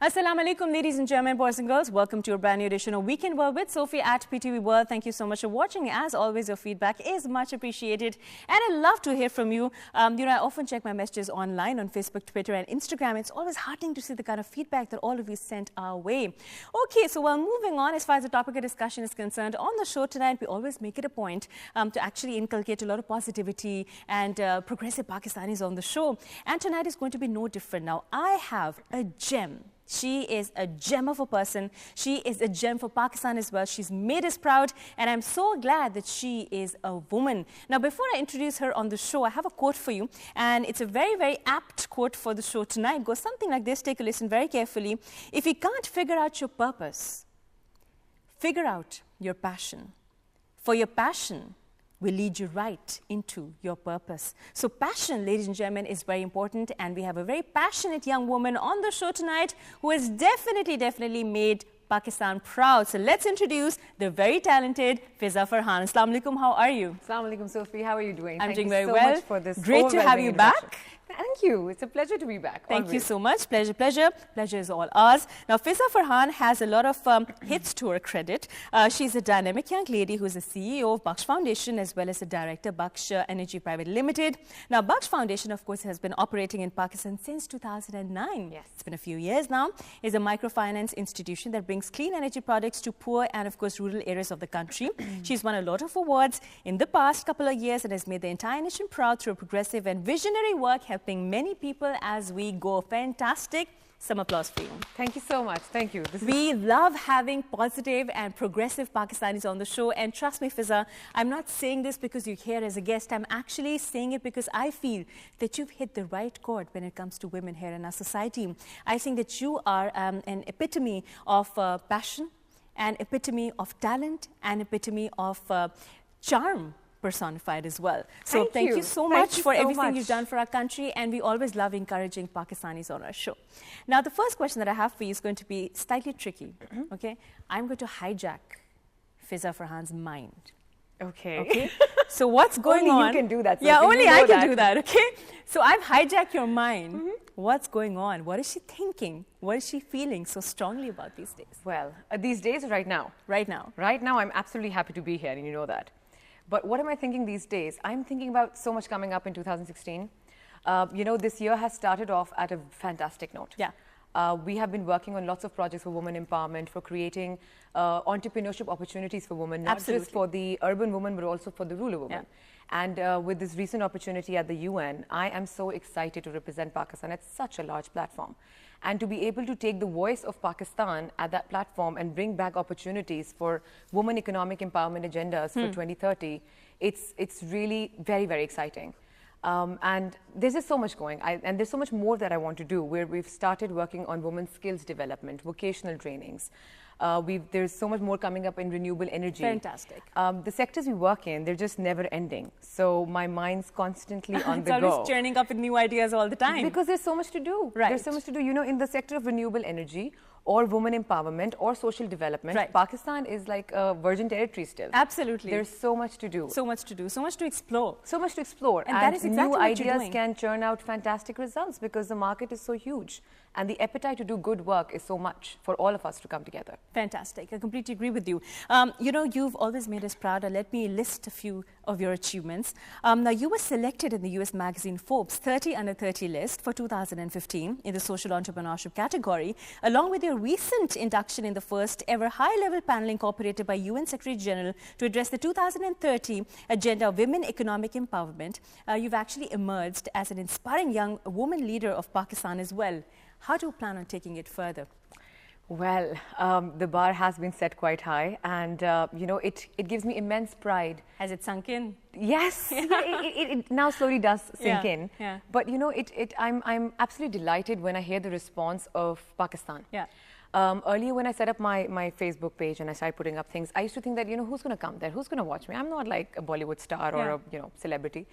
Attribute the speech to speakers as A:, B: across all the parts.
A: Assalamu alaikum, ladies and gentlemen, boys and girls. Welcome to your brand new edition of Weekend World with Sophie at PTV World. Thank you so much for watching. As always, your feedback is much appreciated, and I love to hear from you. I often check my messages online on Facebook, Twitter, and Instagram. It's always heartening to see the kind of feedback that all of you sent our way. Okay, so while moving on, as far as the topic of discussion is concerned, on the show tonight, we always make it a point to actually inculcate a lot of positivity and progressive Pakistanis on the show. And tonight is going to be no different. Now, I have a gem. She is a gem of a person. She is a gem for Pakistan as well. She's made us proud, and I'm so glad that she is a woman. Now, before I introduce her on the show, I have a quote for you, and it's a very, very apt quote for the show tonight. It goes something like this. Take a listen very carefully. If you can't figure out your purpose, figure out your passion. For your passion will lead you right into your purpose. So passion, ladies and gentlemen, is very important, and we have a very passionate young woman on the show tonight who has definitely made Pakistan proud. So let's introduce the very talented Fizza Farhan. Assalamu alaikum, how are you?
B: Assalamu alaikum, Sophie. How are you doing?
A: I'm doing
B: very
A: well.
B: Thank you so much for this.
A: Great to have you back.
B: Thank you. It's a pleasure to be back.
A: Thank you so much. Pleasure, pleasure. Pleasure is all ours. Now, Fizza Farhan has a lot of hits to her credit. She's a dynamic young lady who's the CEO of Buksh Foundation as well as the director Buksh Energy Private Limited. Now, Buksh Foundation, of course, has been operating in Pakistan since 2009.
B: Yes.
A: It's been a few years now. It's a microfinance institution that brings clean energy products to poor and, of course, rural areas of the country. She's won a lot of awards in the past couple of years and has made the entire nation proud through progressive and visionary work, helping many people as we go. Fantastic. Some applause for you.
B: Thank you so much. Thank you.
A: We love having positive and progressive Pakistanis on the show. And trust me, Fizza, I'm not saying this because you're here as a guest. I'm actually saying it because I feel that you've hit the right chord when it comes to women here in our society. I think that you are an epitome of passion, an epitome of talent, an epitome of charm personified as well. So thank you so much for everything you've done for our country, and we always love encouraging Pakistanis on our show. Now, the first question that I have for you is going to be slightly tricky, okay? I'm going to hijack Fizza Farhan's mind.
B: Okay.
A: So what's going on?
B: Only you can do that.
A: Yeah, only I can do that, okay? So I've hijacked your mind. What's going on? What is she thinking? What is she feeling so strongly about these days?
B: Well, these days, right now.
A: Right now.
B: Right now, I'm absolutely happy to be here, and you know that. But what am I thinking these days? I'm thinking about so much coming up in 2016. This year has started off at a fantastic note.
A: Yeah.
B: We have been working on lots of projects for women empowerment, for creating entrepreneurship opportunities for women, not just for the urban woman, but also for the rural woman. Yeah. And with this recent opportunity at the UN, I am so excited to represent Pakistan at such a large platform. And to be able to take the voice of Pakistan at that platform and bring back opportunities for women economic empowerment agendas for 2030, it's really very, very exciting. And there's just so much going, and there's so much more that I want to do, where we've started working on women's skills development, vocational trainings. There's so much more coming up in renewable energy.
A: Fantastic.
B: The sectors we work in, they're just never ending. So my mind's constantly on the go.
A: It's always churning up with new ideas all the time.
B: Because there's so much to do.
A: Right.
B: There's so much to do. You know, in the sector of renewable energy, or women empowerment, or social development, Pakistan is like a virgin territory still.
A: Absolutely.
B: There's so much to do.
A: So much to do. So much to explore.
B: So much to explore.
A: And that is exactly
B: new
A: what
B: ideas
A: you're doing.
B: Can churn out fantastic results because the market is so huge. And the appetite to do good work is so much for all of us to come together.
A: Fantastic. I completely agree with you. You've always made us proud. Let me list a few of your achievements. Now, you were selected in the US magazine Forbes 30 Under 30 list for 2015 in the social entrepreneurship category, along with your recent induction in the first ever high-level panel incorporated by UN Secretary General to address the 2030 agenda of women economic empowerment. You've actually emerged as an inspiring young woman leader of Pakistan as well. How do you plan on taking it further?
B: Well, the bar has been set quite high, and it gives me immense pride.
A: Has it sunk in?
B: Yes, it now slowly does sink in.
A: Yeah.
B: But I'm absolutely delighted when I hear the response of Pakistan.
A: Yeah.
B: Earlier, when I set up my Facebook page and I started putting up things, I used to think that who's going to come there, who's going to watch me? I'm not like a Bollywood star or a celebrity.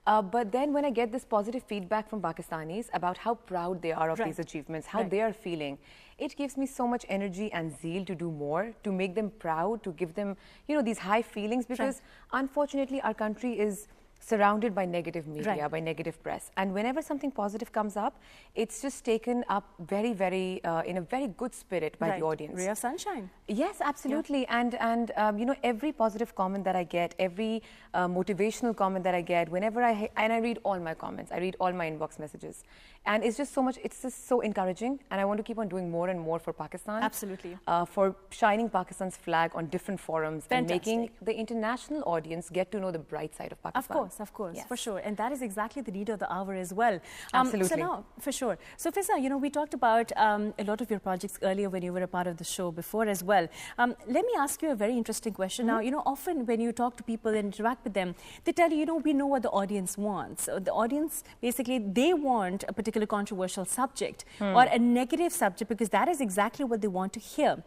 B: But then when I get this positive feedback from Pakistanis about how proud they are of these achievements, how they are feeling, it gives me so much energy and zeal to do more, to make them proud, to give them, these high feelings, because unfortunately our country is surrounded by negative media, by negative press. And whenever something positive comes up, it's just taken up very, very, in a very good spirit by the audience.
A: Ray of sunshine.
B: Yes, absolutely. And you know, every positive comment that I get, every motivational comment that I get, whenever I read all my comments, I read all my inbox messages. And it's just so much, it's just so encouraging. And I want to keep on doing more and more for Pakistan.
A: Absolutely.
B: For shining Pakistan's flag on different forums and making the international audience get to know the bright side of Pakistan.
A: Of course, for sure. And that is exactly the need of the hour as well.
B: Absolutely.
A: So now, for sure. So Fizza, you know, we talked about a lot of your projects earlier when you were a part of the show before as well. Let me ask you a very interesting question. Now, you know, often when you talk to people and interact with them, they tell you, you know, we know what the audience wants. So the audience, basically, they want a particular controversial subject or a negative subject because that is exactly what they want to hear.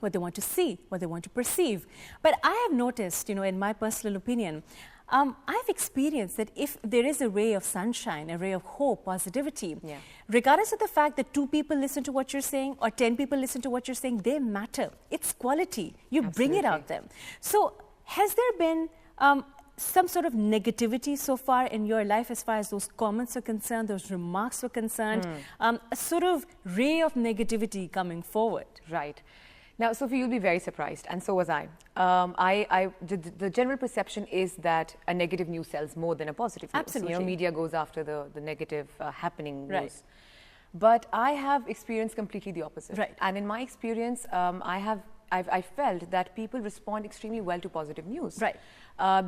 A: What they want to see, what they want to perceive. But I have noticed, you know, in my personal opinion, I've experienced that if there is a ray of sunshine, a ray of hope, positivity, regardless of the fact that 2 people listen to what you're saying or 10 people listen to what you're saying, they matter. It's quality. You bring it out there. So has there been some sort of negativity so far in your life as far as those comments are concerned, those remarks were concerned, a sort of ray of negativity coming forward?
B: Right. Now, Sophie, you'll be very surprised, and so was I. The general perception is that a negative news sells more than a positive news.
A: Absolutely.
B: You know, media goes after the negative happening news. But I have experienced completely the opposite. And in my experience, I felt that people respond extremely well to positive news.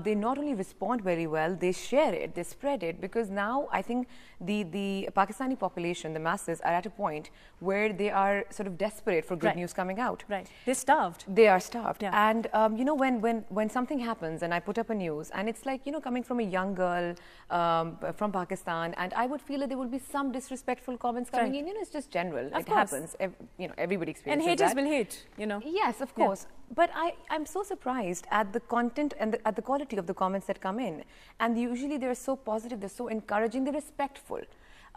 B: They not only respond very well, they share it, they spread it, because now I think the Pakistani population, the masses, are at a point where they are sort of desperate for good news coming out.
A: They're starved.
B: They are starved. And, you know, when something happens and I put up a news and it's like, you know, coming from a young girl from Pakistan, and I would feel that there would be some disrespectful comments coming in. You know, it's just general. It happens. You know, everybody experiences
A: and haters will hate, you know.
B: Yes, of course. But I'm so surprised at the content and at the quality of the comments that come in. And usually they're so positive, they're so encouraging, they're respectful.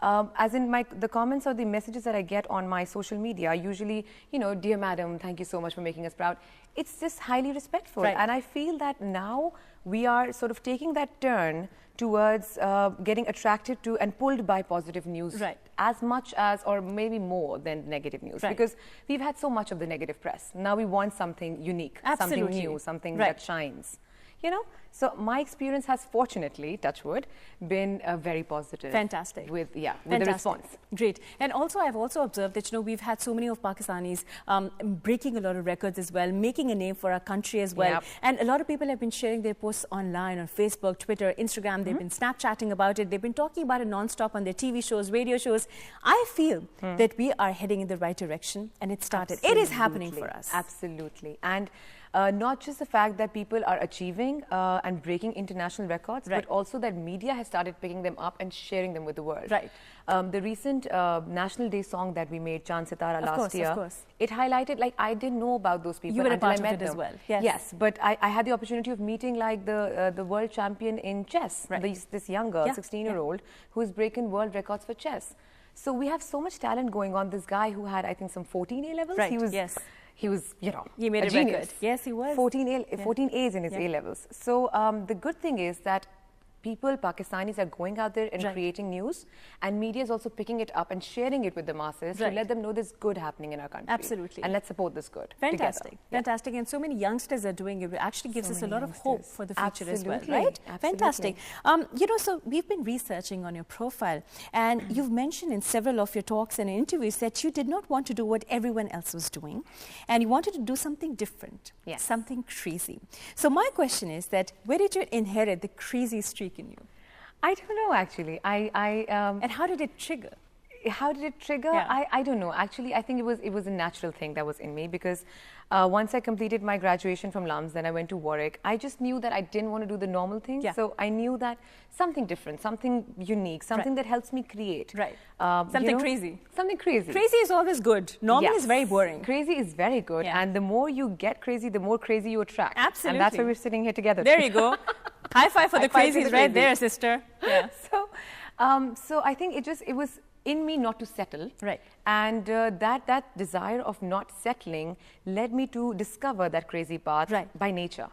B: As in the comments or the messages that I get on my social media, usually, you know, dear madam, thank you so much for making us proud. It's just highly respectful. And I feel that now we are sort of taking that turn towards getting attracted to and pulled by positive news as much as, or maybe more than negative news, because we've had so much of the negative press. Now we want something unique, something new, something that shines. You know, so my experience has fortunately, touch wood, been very positive.
A: Fantastic.
B: With the response.
A: Great. And also, I've also observed that, you know, we've had so many of Pakistanis breaking a lot of records as well, making a name for our country as well. And a lot of people have been sharing their posts online on Facebook, Twitter, Instagram. They've been Snapchatting about it. They've been talking about it non-stop on their TV shows, radio shows. I feel that we are heading in the right direction, and it started. It is happening for us.
B: Absolutely. And not just the fact that people are achieving and breaking international records, but also that media has started picking them up and sharing them with the world. The recent National Day song that we made, Chand Sitara, last year, it highlighted, like, I didn't know about those people until I met them.
A: As well.
B: Yes, but I had the opportunity of meeting, like, the world champion in chess, this young girl, 16-year-old, who has broken world records for chess. So we have so much talent going on. This guy who had, I think, some 14 A-levels. He was, you know,
A: he made a
B: genius.
A: Record. Yes, he was.
B: 14 A's in his A-levels. So the good thing is that people, Pakistanis, are going out there and creating news, and media is also picking it up and sharing it with the masses to let them know there's good happening in our country.
A: Absolutely.
B: And let's support this good.
A: Fantastic. Fantastic. And so many youngsters are doing it. It actually gives us a lot of hope for the future as well, right? Fantastic. You know, so we've been researching on your profile, and you've mentioned in several of your talks and interviews that you did not want to do what everyone else was doing, and you wanted to do something different, something crazy. So my question is that where did you inherit the crazy streak in you?
B: I don't know, actually.
A: And how did it trigger?
B: How did it trigger? I don't know. Actually, I think it was a natural thing that was in me, because once I completed my graduation from LUMS, then I went to Warwick. I just knew that I didn't want to do the normal thing. So I knew that something different, something unique, something that helps me create.
A: Something crazy.
B: Something crazy.
A: Crazy is always good. Normal is very boring.
B: Crazy is very good. And the more you get crazy, the more crazy you attract.
A: Absolutely.
B: And that's why we're sitting here together.
A: There you go. High five for the crazies right there, sister.
B: So I think it was in me not to settle. And that desire of not settling led me to discover that crazy path by nature.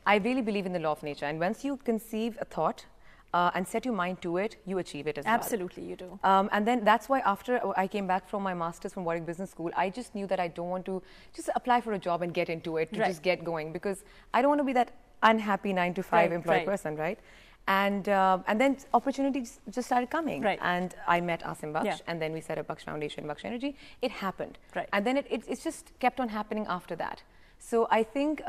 B: I really believe in the law of nature. And once you conceive a thought, and set your mind to it, you achieve it as well.
A: Absolutely, you do.
B: And then that's why after I came back from my master's from Warwick Business School, I just knew that I don't want to just apply for a job and get into it, to just get going, because I don't want to be that unhappy 9-to-5 employed person, right? And then opportunities just started coming. And I met Asim Buksh, and then we set up Buksh Foundation, Buksh Energy. It happened. And then it's just kept on happening after that. So I think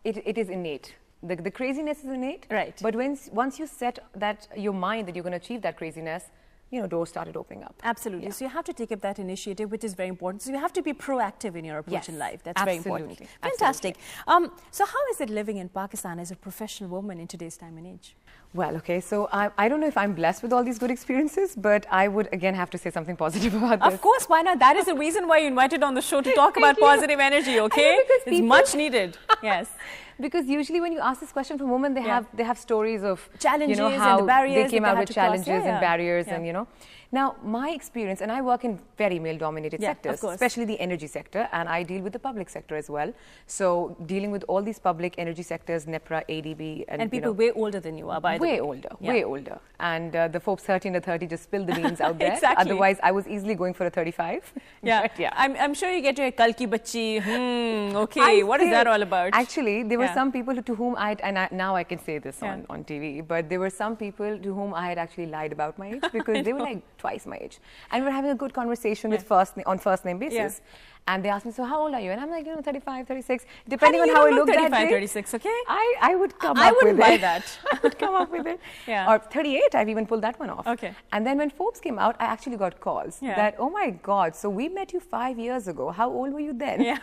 B: it is innate. The craziness is innate, but once you set that your mind that you're going to achieve that craziness, you know, doors started opening up.
A: Absolutely. So you have to take up that initiative, which is very important. So you have to be proactive in your approach in life. That's very important. Fantastic. So how is it living in Pakistan as a professional woman in today's time and age?
B: Well, okay, so I don't know if I'm blessed with all these good experiences, but I would again have to say something positive about this.
A: Of course, why not? That is the reason why you invited on the show, to talk about positive energy, okay? It's much needed. Yes.
B: Because usually when you ask this question from women, they have stories of
A: challenges,
B: you know, how
A: and the barriers
B: they came out with challenges and barriers,
A: and
B: you know. Now, my experience, and I work in very male-dominated sectors, especially the energy sector, and I deal with the public sector as well. So, dealing with all these public energy sectors, NEPRA, ADB,
A: and people way older than you are, by the way.
B: Way older. And the folks 30 and 30 just spill the beans out there. Otherwise, I was easily going for a 35.
A: I'm sure you get your Kalki Bachi, okay, what is that all about?
B: Actually, there were some people to whom now I can say this on TV, but there were some people to whom I had actually lied about my age, because they were like twice my age. And we were having a good conversation with on first name basis. And they asked me, so how old are you? And I'm like, you know, 35, 36, depending on how I look that day.
A: 36, okay?
B: I would come up with it.
A: I wouldn't buy that.
B: I would come up with it. Or 38, I've even pulled that one off.
A: Okay.
B: And then when Forbes came out, I actually got calls that, oh my God, so we met you 5 years ago. How old were you then?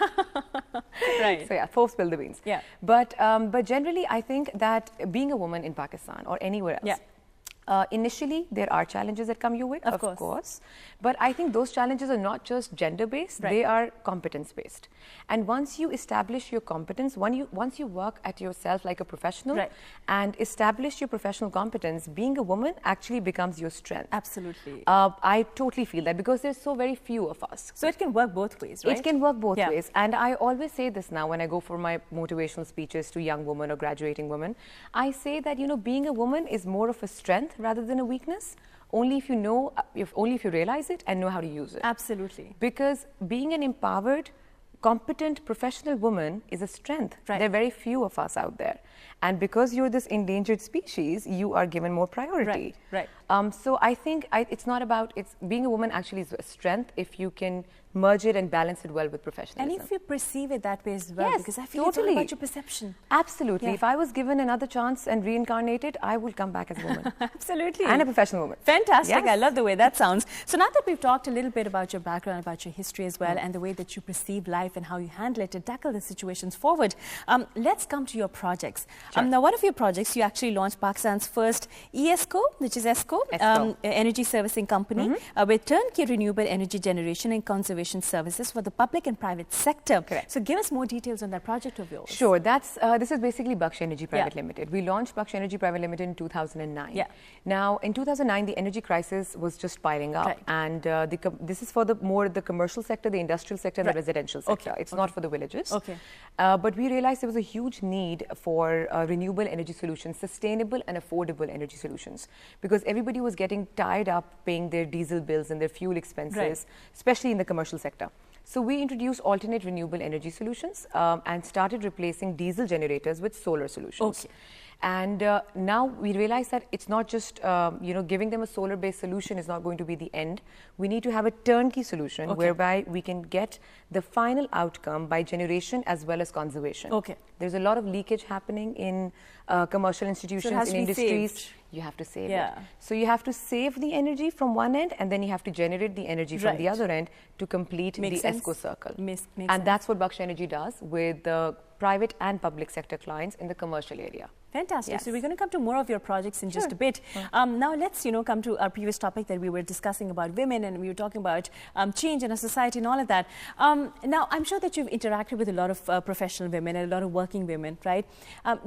B: So yeah, Forbes spilled the beans. But generally, I think that being a woman in Pakistan or anywhere else, initially, there are challenges that come your way, of course. But I think those challenges are not just gender-based, they are competence-based. And once you establish your competence, once you work at yourself like a professional and establish your professional competence, being a woman actually becomes your strength.
A: Absolutely.
B: I totally feel that, because there's so very few of us.
A: So it can work both ways, right?
B: It can work both ways. And I always say this now when I go for my motivational speeches to young women or graduating women. I say that, you know, being a woman is more of a strength rather than a weakness, only if you know, only if you realize it and know how to use it.
A: Absolutely.
B: Because being an empowered, competent, professional woman is a strength. There are very few of us out there. And because you're this endangered species, you are given more priority. So I think it's not about, being a woman actually is a strength if you can merge it and balance it well with professionalism.
A: And if you perceive it that way as well, because I feel it's all about your perception.
B: Absolutely. If I was given another chance and reincarnated, I would come back as a woman.
A: Absolutely.
B: And a professional woman.
A: Fantastic. I love the way that sounds. So now that we've talked a little bit about your background, about your history as well, and the way that you perceive life and how you handle it and tackle the situations forward, let's come to your projects. Now, one of your projects, you actually launched Pakistan's first ESCO, which is ESCO, energy servicing company, with turnkey renewable energy generation and conservation services for the public and private sector. So give us more details on that project of yours.
B: Sure. This is basically Buksh Energy Private Limited. We launched Buksh Energy Private Limited in 2009. Now, in 2009, the energy crisis was just piling up. And this is for the commercial sector, the industrial sector, and the residential sector. It's not for the villages. But we realized there was a huge need for renewable energy solutions, sustainable and affordable energy solutions, because everybody was getting tied up paying their diesel bills and their fuel expenses, especially in the commercial sector. So we introduced alternate renewable energy solutions and started replacing diesel generators with solar solutions. And now we realize that it's not just, giving them a solar-based solution is not going to be the end. We need to have a turnkey solution whereby we can get the final outcome by generation as well as conservation. There's a lot of leakage happening in commercial institutions, in industries. You have to save it. So you have to save the energy from one end, and then you have to generate the energy from the other end to complete the ESCO circle. And that's what Buksh Energy does with the private and public sector clients in the commercial area.
A: Fantastic. So we're going to come to more of your projects in just a bit. Now let's, come to our previous topic that we were discussing about women, and we were talking about change in our society and all of that. Now, I'm sure that you've interacted with a lot of professional women and a lot of working women, right?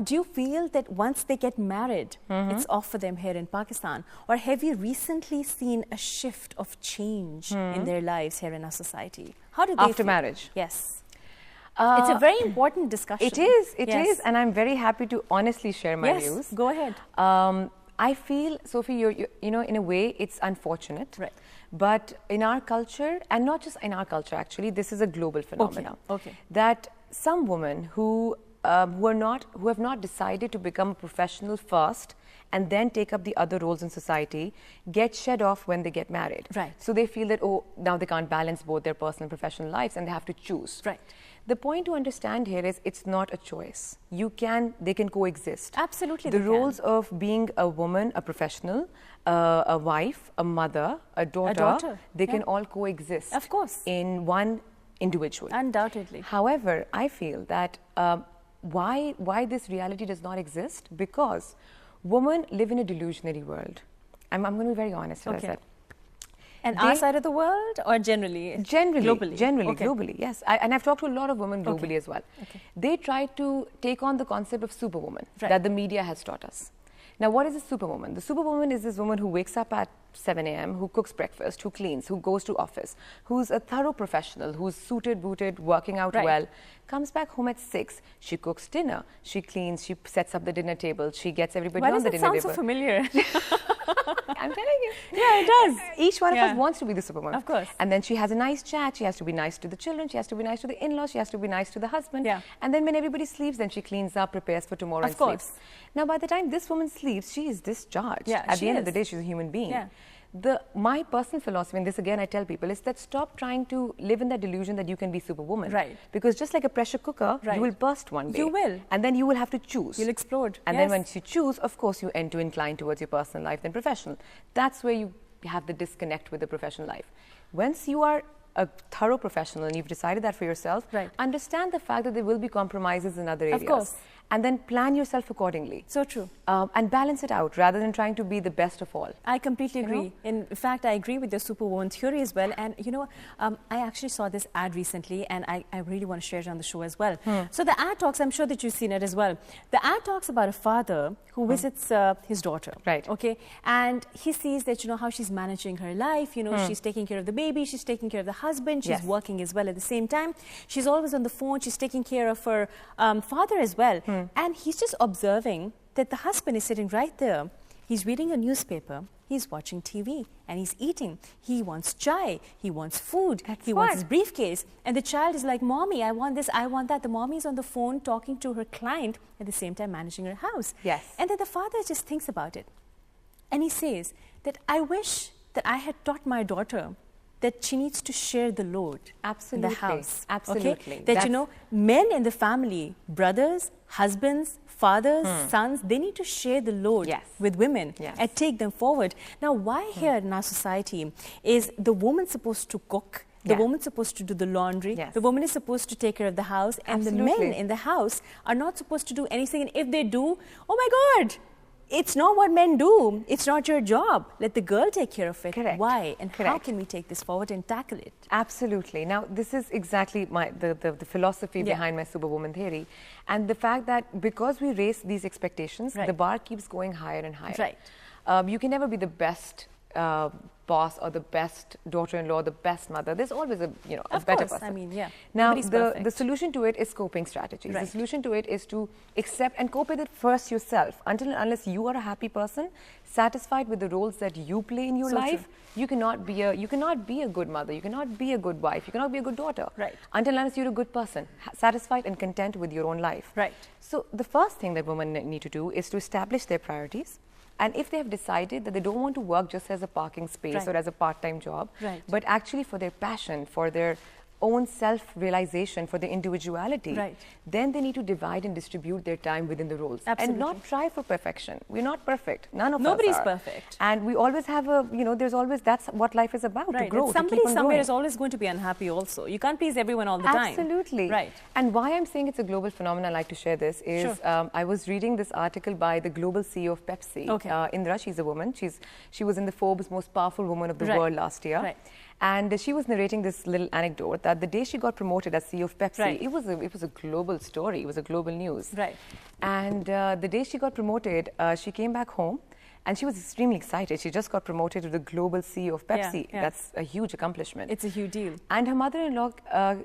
A: Do you feel that once they get married, it's off for them here in Pakistan? Or have you recently seen a shift of change in their lives here in our society? How do they
B: After
A: feel?
B: marriage?
A: Yes. It's a very important discussion.
B: It is, and I'm very happy to honestly share my views.
A: Go ahead.
B: I feel, Sophie, you know, in a way, it's unfortunate.
A: Right.
B: But in our culture, and not just in our culture, actually, this is a global phenomenon.
A: Okay.
B: That some women who have not decided to become a professional first and then take up the other roles in society get shed off when they get married.
A: Right.
B: So they feel that, oh, now they can't balance both their personal and professional lives and they have to choose.
A: Right.
B: The point to understand here is it's not a choice. They can coexist.
A: Absolutely.
B: The roles of being a woman, a professional, a wife, a mother, a daughter, they can all coexist.
A: Of course.
B: In one individual.
A: Undoubtedly.
B: However, I feel that why this reality does not exist? Because women live in a delusionary world. I'm going to be very honest, as I said.
A: And our side of the world, or generally?
B: Generally.
A: Globally?
B: Globally, yes. And I've talked to a lot of women globally as well. They try to take on the concept of superwoman that the media has taught us. Now, what is a superwoman? The superwoman is this woman who wakes up at 7 a.m., who cooks breakfast, who cleans, who goes to office, who's a thorough professional, who's suited, booted, working out well, comes back home at 6, she cooks dinner, she cleans, she sets up the dinner table, she gets everybody on the dinner table.
A: Why does it sound so familiar?
B: I'm telling you.
A: Yeah, it does.
B: Each one of us wants to be the superwoman.
A: Of course.
B: And then she has a nice chat. She has to be nice to the children. She has to be nice to the in-laws. She has to be nice to the husband.
A: Yeah.
B: And then when everybody sleeps, then she cleans up, prepares for tomorrow and sleeps. Now, by the time this woman sleeps, she is discharged.
A: Yeah,
B: At the end of the day, she's a human being.
A: Yeah.
B: My personal philosophy, and this again I tell people, is that stop trying to live in that delusion that you can be superwoman.
A: Right.
B: Because just like a pressure cooker, you will burst one day.
A: You will.
B: And then you will have to choose.
A: You'll explode.
B: And then once you choose, of course, you end to incline towards your personal life than professional. That's where you have the disconnect with the professional life. Once you are a thorough professional and you've decided that for yourself, understand the fact that there will be compromises in other areas.
A: Of course.
B: And then plan yourself accordingly.
A: So true.
B: And balance it out rather than trying to be the best of all.
A: I completely agree. In fact, I agree with your superwoman theory as well. And you know, I actually saw this ad recently and I really want to share it on the show as well. So the ad talks, I'm sure that you've seen it as well. The ad talks about a father who visits his daughter.
B: Right.
A: Okay. And he sees that, you know, how she's managing her life. You know, she's taking care of the baby. She's taking care of the husband. She's working as well at the same time. She's always on the phone. She's taking care of her father as well. And he's just observing that the husband is sitting right there. He's reading a newspaper. He's watching TV and he's eating. He wants chai. He wants food. He wants his briefcase. And the child is like, Mommy, I want this, I want that. The mommy is on the phone talking to her client at the same time managing her house.
B: Yes.
A: And then the father just thinks about it. And he says that I wish that I had taught my daughter that she needs to share the load in the house.
B: Absolutely.
A: Okay? That, you know, men in the family, brothers, husbands, fathers, sons, they need to share the load with women and take them forward. Now, why here in our society is the woman supposed to cook, the woman's supposed to do the laundry, the woman is supposed to take care of the house, and the men in the house are not supposed to do anything. And if they do, oh my God, it's not what men do. It's not your job. Let the girl take care of it.
B: Correct.
A: Why? And how can we take this forward and tackle it?
B: Absolutely. Now, this is exactly the philosophy behind my superwoman theory. And the fact that because we raise these expectations, the bar keeps going higher and higher.
A: Right.
B: You can never be the best boss or the best daughter-in-law, the best mother. There's always a better person.
A: I mean,
B: Now, the solution to it is coping strategies.
A: Right.
B: The solution to it is to accept and cope with it first yourself. Until and unless you are a happy person, satisfied with the roles that you play in your life, you cannot be a good mother. You cannot be a good wife. You cannot be a good daughter.
A: Right.
B: Until and unless you're a good person, satisfied and content with your own life.
A: Right.
B: So the first thing that women need to do is to establish their priorities. And if they have decided that they don't want to work just as a parking space or as a part-time job, but actually for their passion, for their own self-realization, for their individuality, then they need to divide and distribute their time within the roles. And not try for perfection. We're not perfect. None of us are.
A: Nobody's perfect.
B: And we always have there's always, that's what life is about, to grow,
A: somebody
B: to keep on
A: somewhere
B: growing.
A: is always going to be unhappy also. You can't please everyone all the time.
B: Absolutely.
A: Right.
B: And why I'm saying it's a global phenomenon, I like to share this, is I was reading this article by the global CEO of Pepsi. Indra, she's a woman. She was in the Forbes most powerful woman of the world last year. And she was narrating this little anecdote that the day she got promoted as CEO of Pepsi, it was a global story. It was a global news.
A: Right.
B: And the day she got promoted, she came back home And she was extremely excited. She just got promoted to the global CEO of Pepsi. That's a huge accomplishment.
A: It's a huge deal.
B: And her mother-in-law,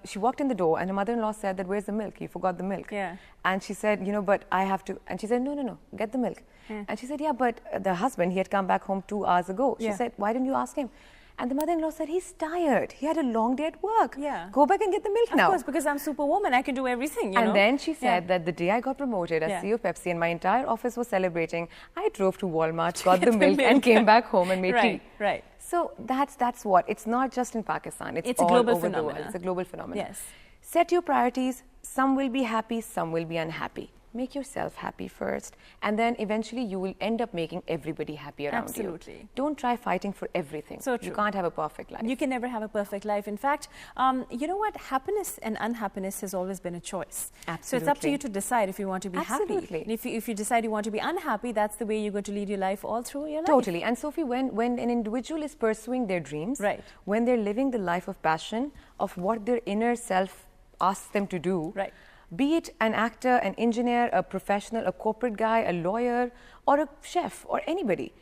B: she walked in the door and her mother-in-law said that, where's the milk? You forgot the milk.
A: Yeah.
B: And she said, you know, but I have to. And she said, no, get the milk. Yeah. And she said, yeah, but the husband, he had come back home 2 hours ago. She said, why didn't you ask him? And the mother-in-law said, he's tired. He had a long day at work.
A: Yeah.
B: Go back and get the milk now.
A: Of course, because I'm superwoman. I can do everything, you know.
B: And then she said that the day I got promoted as CEO of Pepsi and my entire office was celebrating, I drove to Walmart, got the milk and came back home and made tea.
A: Right.
B: So that's what. It's not just in Pakistan. It's all
A: a global
B: over
A: phenomenon.
B: the world. It's a global phenomenon.
A: Yes.
B: Set your priorities. Some will be happy, some will be unhappy. Make yourself happy first, and then eventually you will end up making everybody happy around you.
A: Absolutely.
B: Don't try fighting for everything.
A: So true.
B: You can't have a perfect life.
A: You can never have a perfect life. In fact, you know what? Happiness and unhappiness has always been a choice.
B: Absolutely.
A: So it's up to you to decide if you want to be happy. And if you decide you want to be unhappy, that's the way you're going to lead your life all through your life.
B: Totally. And Sophie, when an individual is pursuing their dreams, when they're living the life of passion, of what their inner self asks them to do, be it an actor, an engineer, a professional, a corporate guy, a lawyer, or a chef, or anybody,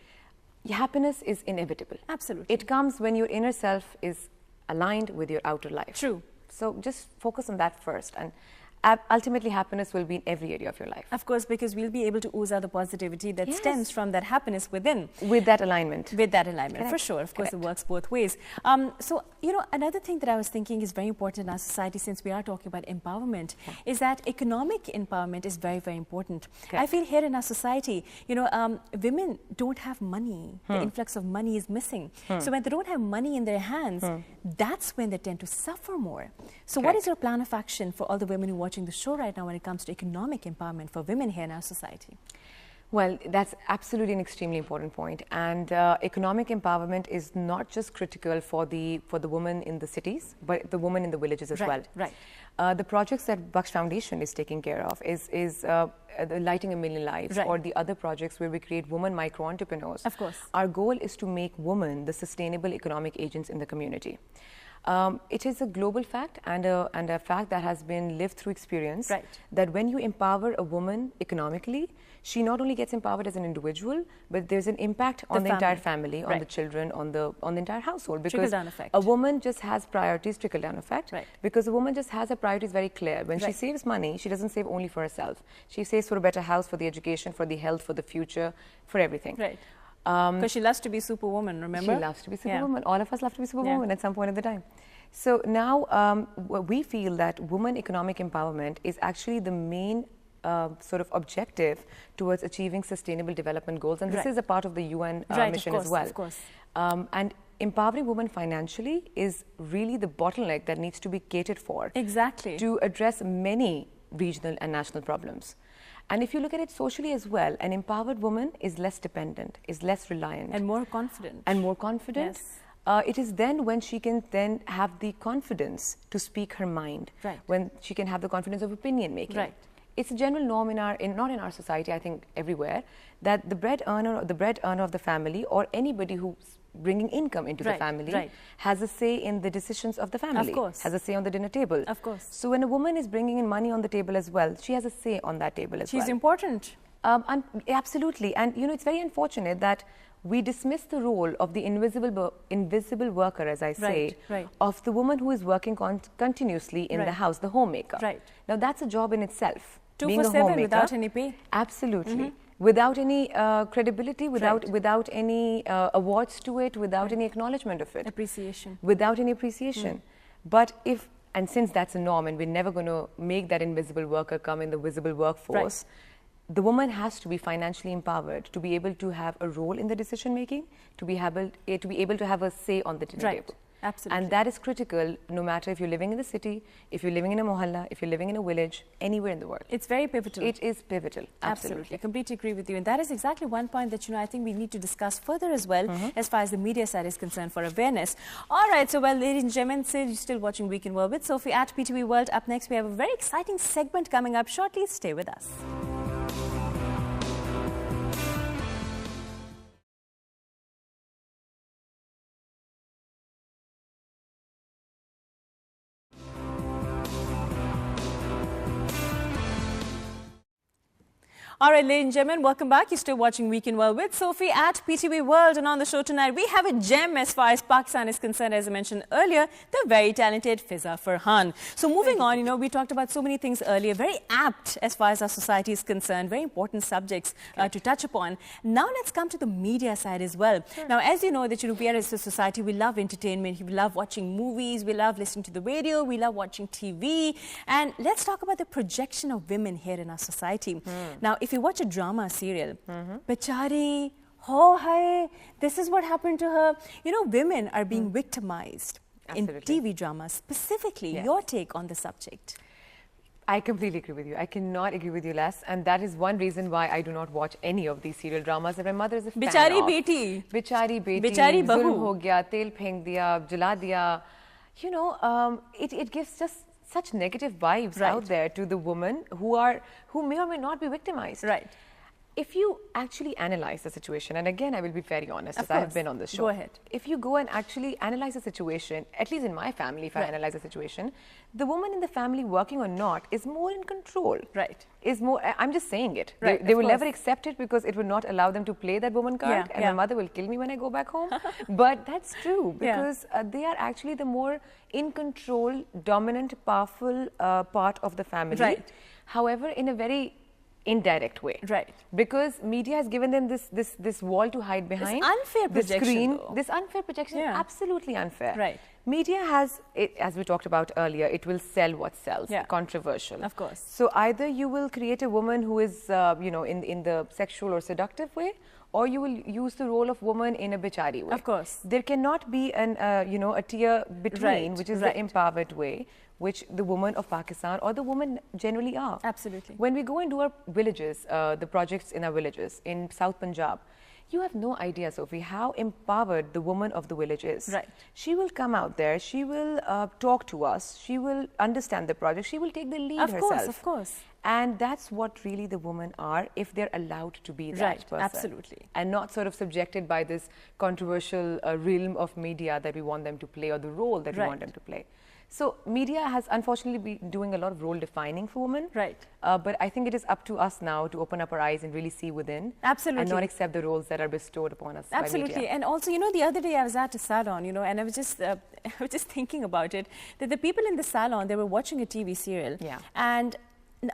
B: happiness is inevitable.
A: Absolutely.
B: It comes when your inner self is aligned with your outer life.
A: True.
B: So just focus on that first, and ultimately happiness will be in every area of your life.
A: Of course, because we'll be able to ooze out the positivity that stems from that happiness within.
B: With that alignment.
A: With that alignment,
B: Correct.
A: for sure. Of course, it works both ways. So, you know, another thing that I was thinking is very important in our society, since we are talking about empowerment, is that economic empowerment is very, very important. I feel here in our society, you know, women don't have money. The influx of money is missing. So when they don't have money in their hands, that's when they tend to suffer more. So what is your plan of action for all the women who are watching the show right now when it comes to economic empowerment for women here in our society?
B: Well, that's absolutely an extremely important point. And economic empowerment is not just critical for the woman in the cities, but the woman in the villages as well.
A: Right.
B: The projects that Buksh Foundation is taking care of is the Lighting a Million Lives, or the other projects where we create women micro-entrepreneurs.
A: Of course.
B: Our goal is to make women the sustainable economic agents in the community. It is a global fact and a fact that has been lived through experience, that when you empower a woman economically, she not only gets empowered as an individual, but there's an impact on the entire family, on the children, on the entire household. Because
A: trickle-down effect.
B: A woman just has priorities, trickle-down effect, because a woman just has her priorities very clear. When she saves money, she doesn't save only for herself. She saves for a better house, for the education, for the health, for the future, for everything.
A: Because she loves to be superwoman, remember?
B: She loves to be superwoman. All of us love to be superwoman at some point of the time. So now we feel that women economic empowerment is actually the main sort of objective towards achieving sustainable development goals. And this is a part of the UN mission as well.
A: Of course.
B: And empowering women financially is really the bottleneck that needs to be catered for.
A: Exactly.
B: To address many regional and national problems. And if you look at it socially as well, an empowered woman is less dependent, is less reliant.
A: And more confident.
B: And more confident. It is then when she can then have the confidence to speak her mind. When she can have the confidence of opinion making. It's a general norm not in our society, I think everywhere, that the bread earner of the family, or anybody who's bringing income into the family, has a say in the decisions of the family.
A: Of course.
B: Has a say on the dinner table.
A: Of course.
B: So when a woman is bringing in money on the table as well, she has a say on that table as well.
A: She's important.
B: Absolutely. And you know, it's very unfortunate that we dismiss the role of the invisible worker, as I say, of the woman who is working continuously in the house, the homemaker. Now that's a job in itself.
A: 2/7 without any pay.
B: Absolutely. Without any credibility, without any awards to it, without any acknowledgement of it.
A: Appreciation.
B: Without any appreciation. But and since that's a norm and we're never going to make that invisible worker come in the visible workforce, the woman has to be financially empowered to be able to have a role in the decision making, to be able to have a say on the dinner table.
A: Absolutely.
B: And that is critical no matter if you're living in the city, if you're living in a mohalla, if you're living in a village, anywhere in the world.
A: It's very pivotal.
B: It is pivotal.
A: Absolutely. I completely agree with you. And that is exactly one point that, you know, I think we need to discuss further as well, as far as the media side is concerned, for awareness. All right. So, well, ladies and gentlemen, you're still watching Week in World with Sophie at PTV World. Up next, we have a very exciting segment coming up shortly. Stay with us. All right, ladies and gentlemen, welcome back. You're still watching Weekend World with Sophie at PTV World. And on the show tonight, we have a gem as far as Pakistan is concerned. As I mentioned earlier, the very talented Fizza Farhan. So moving on, we talked about so many things earlier, very apt as far as our society is concerned, very important subjects to touch upon. Now let's come to the media side as well. Sure. Now, as you know, that we are as a society, we love entertainment, we love watching movies, we love listening to the radio, we love watching TV. And let's talk about the projection of women here in our society. Now, if you watch a drama serial, Bechari, oh, hi, this is what happened to her. Women are being victimized in TV dramas. Specifically, your take on the subject.
B: I completely agree with you. I cannot agree with you less. And that is one reason why I do not watch any of these serial dramas that my mother is a fan
A: Bichari
B: of.
A: Beti.
B: Bichari Beti.
A: Bichari Bahu.
B: Zulm ho gaya, tel pheng diya, jala diya. It gives just such negative vibes out there to the women who may or may not be victimized.
A: Right.
B: If you actually analyze the situation, and again, I will be very honest, as I have been on this show.
A: Go ahead.
B: If you go and actually analyze the situation, at least in my family, if I analyze the situation, the woman in the family, working or not, is more in control.
A: Right.
B: Is more. I'm just saying it.
A: Right.
B: They will never accept it because it will not allow them to play that woman card, and my mother will kill me when I go back home. But that's true because they are actually the more in control, dominant, powerful part of the family.
A: Right.
B: However, in a very indirect way,
A: right?
B: Because media has given them this wall to hide behind.
A: This unfair projection,
B: screen. This unfair projection is absolutely unfair.
A: Right.
B: Media has, as we talked about earlier, it will sell what sells.
A: Yeah.
B: Controversial.
A: Of course.
B: So either you will create a woman who is, in the sexual or seductive way, or you will use the role of woman in a bichari way.
A: Of course.
B: There cannot be a tier between, which is the empowered way, which the women of Pakistan or the women generally are.
A: Absolutely.
B: When we go into our villages, the projects in our villages in South Punjab, you have no idea, Sophie, how empowered the woman of the village is.
A: Right.
B: She will come out there, she will talk to us, she will understand the project, she will take the lead herself.
A: Of course.
B: And that's what really the women are if they're allowed to be that person.
A: Absolutely.
B: And not sort of subjected by this controversial realm of media that we want them to play or the role that we want them to play. So media has unfortunately been doing a lot of role defining for women.
A: Right.
B: But I think it is up to us now to open up our eyes and really see within.
A: Absolutely.
B: And not accept the roles that are bestowed upon us by media.
A: And also, the other day I was at a salon, and I was just thinking about it, that the people in the salon, they were watching a TV serial.
B: Yeah.
A: And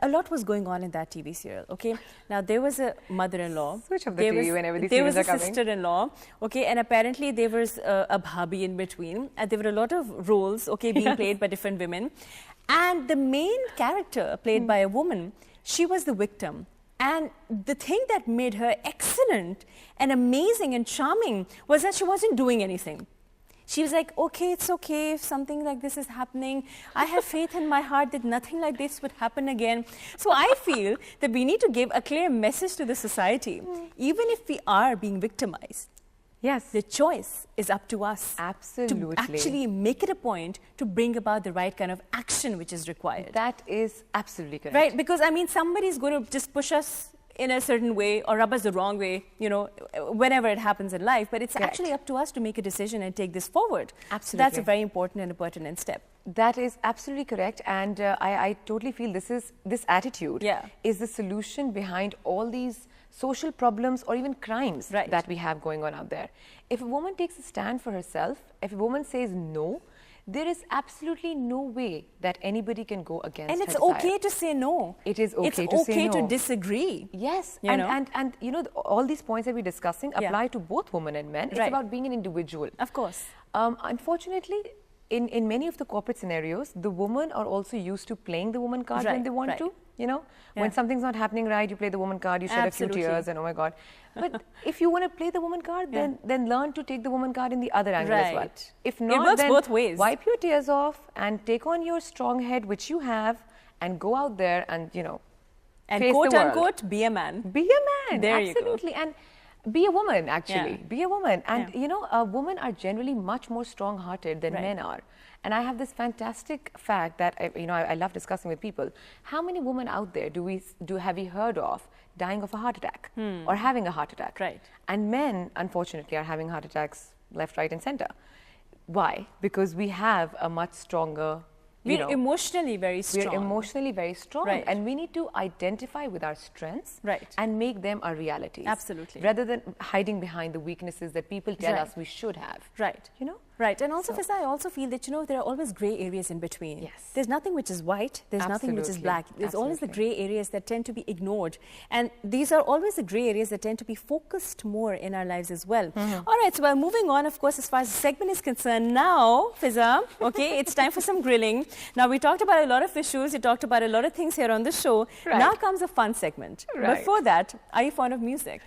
A: a lot was going on in that TV serial, okay? Now, there was a mother-in-law.
B: Switch off the TV whenever these
A: There
B: serials
A: was
B: are
A: a sister-in-law, okay? And apparently there was a bhabhi in between. And there were a lot of roles, okay, being played by different women. And the main character, played by a woman, she was the victim. And the thing that made her excellent and amazing and charming was that she wasn't doing anything. She was like, okay, it's okay if something like this is happening. I have faith in my heart that nothing like this would happen again. So I feel that we need to give a clear message to the society. Even if we are being victimized, the choice is up to us.
B: Absolutely.
A: To actually make it a point to bring about the right kind of action which is required.
B: That is absolutely correct.
A: Right, because somebody's going to just push us in a certain way or rub us the wrong way, whenever it happens in life. But it's actually up to us to make a decision and take this forward.
B: Absolutely.
A: So that's a very important and a pertinent step.
B: That is absolutely correct. And I totally feel this attitude is the solution behind all these social problems or even crimes that we have going on out there. If a woman takes a stand for herself, if a woman says no, there is absolutely no way that anybody can go against her desire.
A: And it's okay to say no.
B: It is okay to say no.
A: It's okay to disagree.
B: Yes. And all these points that we're discussing apply to both women and men. It's about being an individual.
A: Of course.
B: Unfortunately, in many of the corporate scenarios, the women are also used to playing the woman card when they want to. When something's not happening right, you play the woman card, you shed a few tears and oh my God. But if you want to play the woman card, then learn to take the woman card in the other angle as well. If not,
A: it works
B: then
A: both ways.
B: Wipe your tears off and take on your strong head, which you have, and go out there and,
A: and
B: face
A: quote
B: the world.
A: Unquote, be a man.
B: Be a man.
A: There
B: Absolutely.
A: You go.
B: And be a woman, actually. Be a woman. And,
A: Yeah.
B: women are generally much more strong-hearted than men are. And I have this fantastic fact that, I love discussing with people. How many women out there have we heard of dying of a heart attack or having a heart attack?
A: Right.
B: And men, unfortunately, are having heart attacks left, right, and center. Why? Because we have a much stronger
A: We're emotionally very strong.
B: We're emotionally very strong.
A: Right.
B: And we need to identify with our strengths and make them our realities.
A: Absolutely.
B: Rather than hiding behind the weaknesses that people tell us we should have.
A: Right.
B: You know?
A: Right. And also, Fizza, I also feel that, there are always grey areas in between.
B: Yes.
A: There's nothing which is white. There's nothing which is black. There's always the grey areas that tend to be ignored. And these are always the grey areas that tend to be focused more in our lives as well. All right. So, well, moving on, of course, as far as the segment is concerned, now, Fizza, okay, it's time for some grilling. Now, we talked about a lot of issues. We talked about a lot of things here on the show. Now comes a fun segment. Before that, are you fond of music?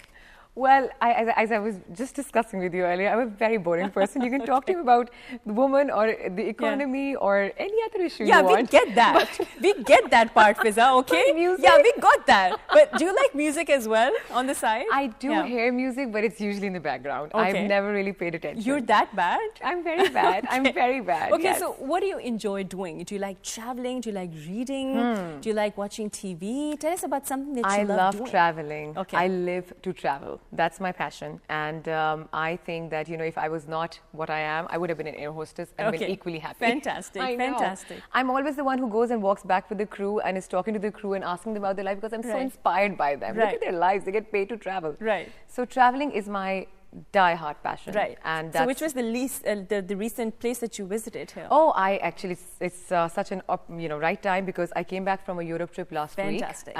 B: Well, as I was just discussing with you earlier, I'm a very boring person. You can talk to me about the woman or the economy or any other issue you want.
A: Yeah, we get that. We get that part, Fizza, okay?
B: Music?
A: Yeah, we got that. But do you like music as well on the side?
B: I do hear music, but it's usually in the background. I've never really paid attention.
A: You're that bad?
B: I'm very bad. I'm very bad.
A: Okay, so what do you enjoy doing? Do you like traveling? Do you like reading? Do you like watching TV? Tell us about something that you love doing.
B: I love traveling.
A: Okay.
B: I live to travel. That's my passion. And I think that, if I was not what I am, I would have been an air hostess and been equally happy.
A: Fantastic.
B: I know.
A: Fantastic.
B: I'm always the one who goes and walks back with the crew and is talking to the crew and asking them about their life because I'm so inspired by them. Look at their lives. They get paid to travel.
A: Right.
B: So traveling is my die-hard passion.
A: Right.
B: And
A: so which was the recent place that you visited here?
B: Oh, it's such an right time because I came back from a Europe trip last week.
A: Fantastic.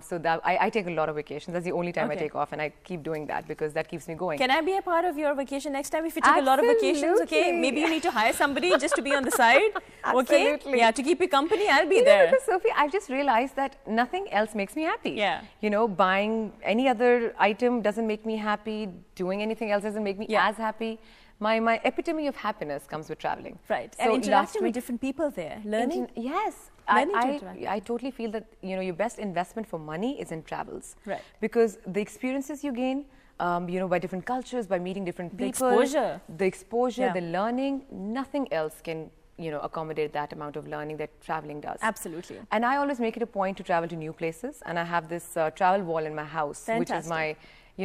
B: So that I take a lot of vacations. That's the only time I take off, and I keep doing that because that keeps me going.
A: Can I be a part of your vacation next time if you take a lot of vacations? Okay, maybe you need to hire somebody just to be on the side. Okay, yeah, to keep you company. I'll be there.
B: Because Sophie, I've just realized that nothing else makes me happy.
A: Yeah.
B: Buying any other item doesn't make me happy. Doing anything else doesn't make me as happy. My epitome of happiness comes with traveling.
A: Right. So and interacting with different people there, learning.
B: Yes. I totally feel that your best investment for money is in travels.
A: Right.
B: Because the experiences you gain, by different cultures, by meeting different people, the exposure, the learning, nothing else can accommodate that amount of learning that traveling does.
A: Absolutely.
B: And I always make it a point to travel to new places, and I have this travel wall in my house, which is my